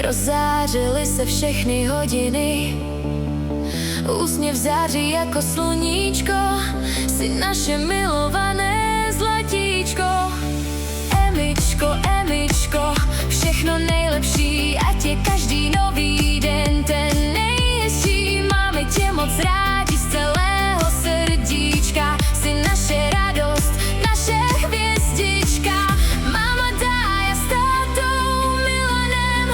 Rozzářily se všechny hodiny. Úsměv září jako sluníčko, si naše milované zlatíčko. Emičko, Emičko, všechno nejlepší, ať je každý nový den ten nejhezčí. Máme tě moc rádi z celého srdíčka, si naše radost, naše hvězdička. Máma Dája s tátou Milanem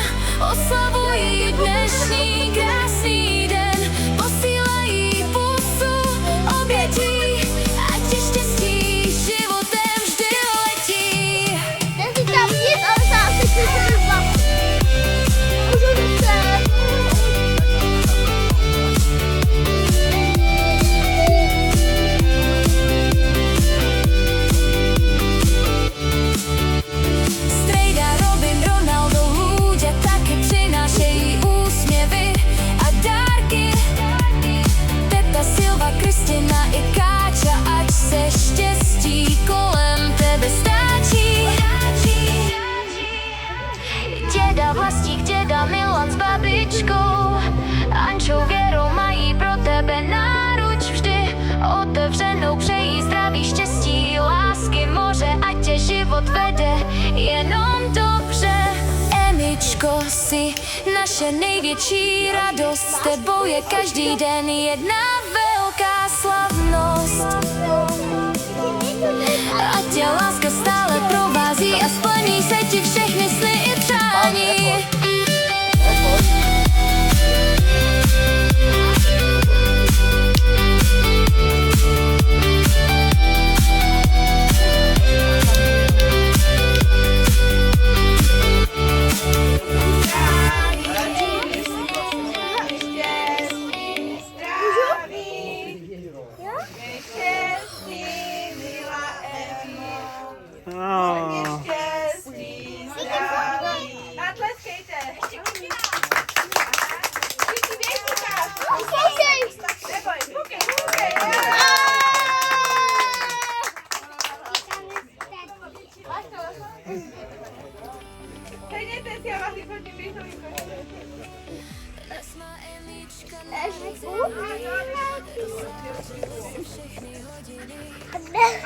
oslavují dnešní krásný den. Posílají pusu obětí, ať je štěstí životem vždy letí. Ten si tam nic, ale sám si přesvědčila. Můžu se. Strejda, Robin, Ronaldo, Lůďa taky přinášejí úsměvy a dárky. Teta Silva, Kristina i Káča, ať se štěstí kolem tebe stáčí. Děda Vlastík, děda Milan s babičkou, Ančou, Věrou mají pro tebe náruč vždy otevřenou. Přejí zdraví, štěstí, lásky, moře, ať tě život vede jenom dobře. Emičko, si naše největší radost, s tebou je každý den jedna velká slavnost. Ať tě láska stále provází a splní se ti všechny sny i přání.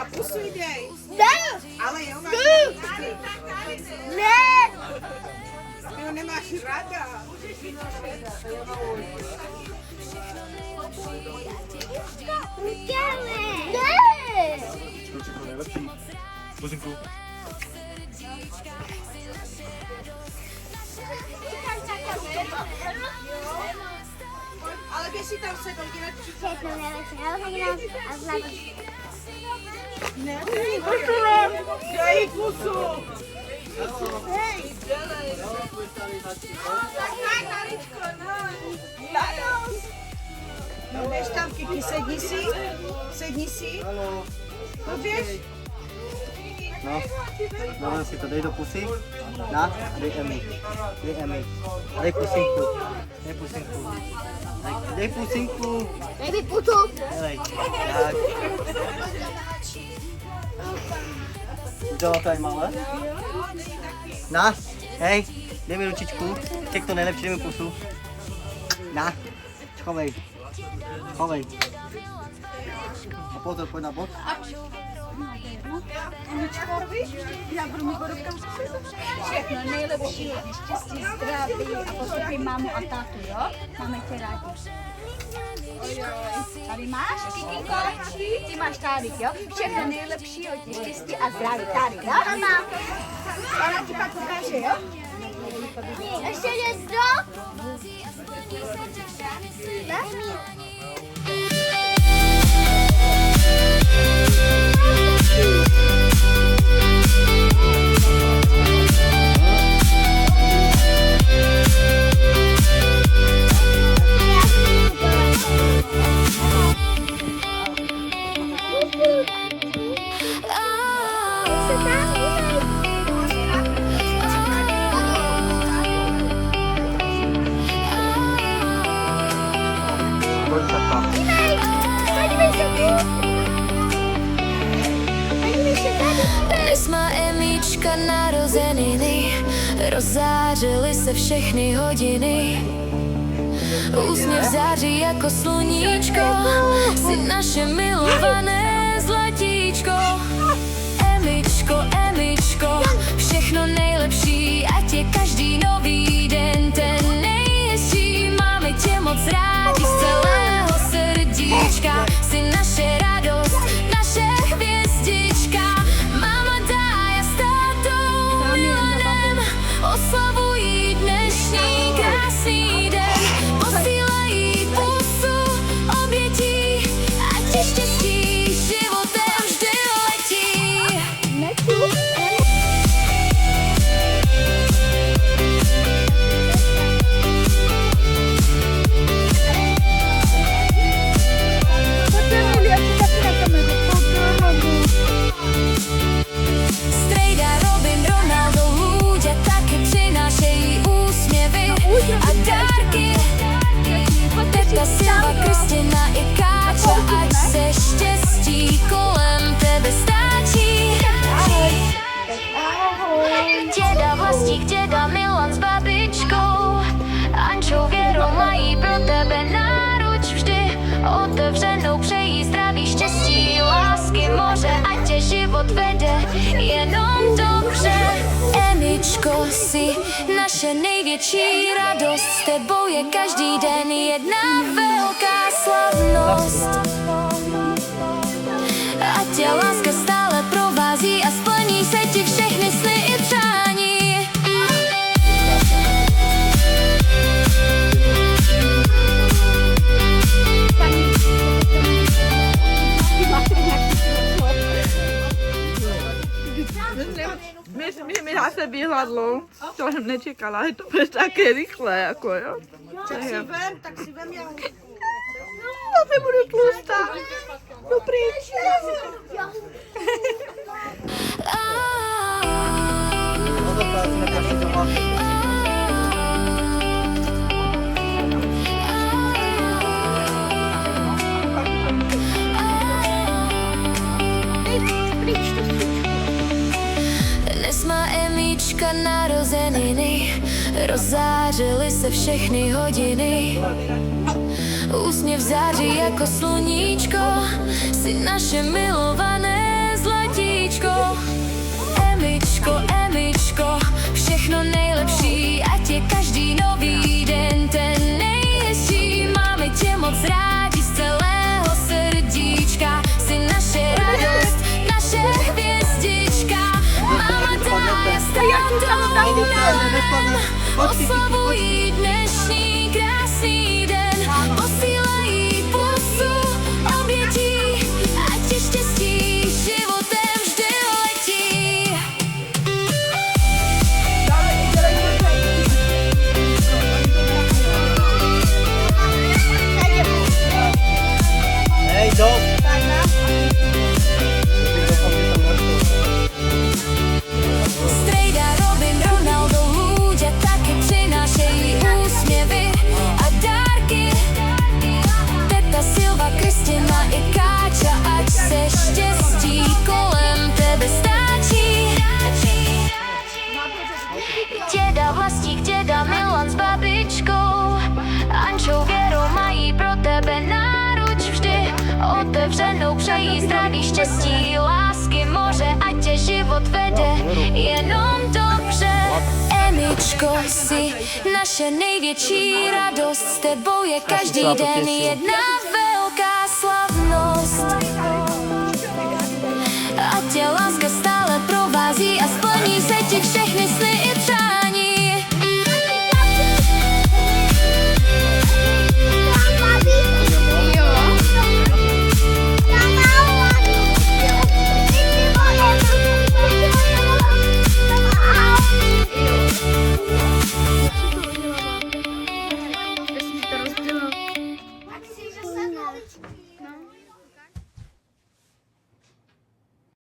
A pusu dej. Ale jo, máš Ne! Ty ho nemáš ráda. Ne! To všechno nejlepší. Vozinku. Ale běž si tam se podívat. Všechno nejlepší, ale hodina a zlato. Ne, pošlem. Dej pusu. Hej. Tak, Naričko, no. No, běž tam, Kiki, sedni si. No, běž. No, si to dej do pusy. Na, a dej Emi. Dej Emi. Dej pusinku. Dej pusinku. Dej pusinku. Dej mi putu. Dej. Tak. Udělala to aj malé? Na, hej, dej mi ručičku. Ček to nejlepší, dej mi pusu. Na, chovej. Chovej. A pozor, pojď na bok. Já budu mít všechno nejlepší, hodně štěstí, zdraví a postupy mámu a tátu, jo? Máme tě rádi. Tady máš, Kikinko? Ty máš tady, jo? Všechno nejlepší, hodně štěstí a zdraví tady, jo? Mama, Ona ti pak ukáže, jo? ještě něco? Dnes má Emička narozeniny, Rozzářily se všechny hodiny. Úsměv září jako sluníčko. Jsi naše milované zlatíčko. Emičko, Emičko, všechno nejlepší, ať je každý nový den ten nejhezčí. Máme tě moc rádi z celého srdíčka. Jsi naše radost, naše hvězdička. Mama Dája s tátou Milanem oslavují dnešní krásný den. Posílají pusu obětí, ať ti štěstí životem vždy letí. Strejda, Robin, Ronaldo, Lúďa taky přinášejí úsměvy a dárky. Teta Silva, Kristina i Káča, ať se štěstí kolem tebe stáčí. Děda Vlastík, děda Milan s babičkou, Ančou, Věrou mají pro tebe náruč vždy otevřenou, přejí zdraví, štěstí, lásky, moře, ať tě život vede jenom dobře. Emičko, jsi naše největší radost, s tebou je každý den jedna velká slavnost. Ať tě láska stále provází a splní se ti všechny sny i přání. Mi zase vyhladlo, to jsem nečekala, že to bude také rychle, jako jo. Tak si vem, já... To nebudu tlustá. Dobrý. Dnes má Emička narozeniny, rozzářily se všechny hodiny. Úsměv září jako sluníčko, jsi naše milované zlatíčko. Emičko, Emičko, všechno nejlepší, ať je každý nový den ten nejhezčí. Máme tě moc rádi z celého srdíčka, jsi naše radost, naše hvězdička. Mama Dája s tátou Milanem oslavují dnešní krásný den. Posílají pusu obětí, ať ti štěstí životem vždy letí. Hej, dost! Strejda, Robin, Ronaldo, Lúďa taky přinášejí úsměvy a dárky. Teta Silva, Kristina i Káča, ať se štěstí kolem tebe stáčí. Děda Vlastík, děda Milan s babičkou, Ančou, Věrou mají pro tebe náruč vždy otevřenou, přejí zdraví, štěstí, lásky, moře, ať tě život vede jenom dobře. Emičko, jsi naše největší radost, s tebou je každý den jedna velká slavnost. Ať tě láska stále provází a splní se ti všechny sny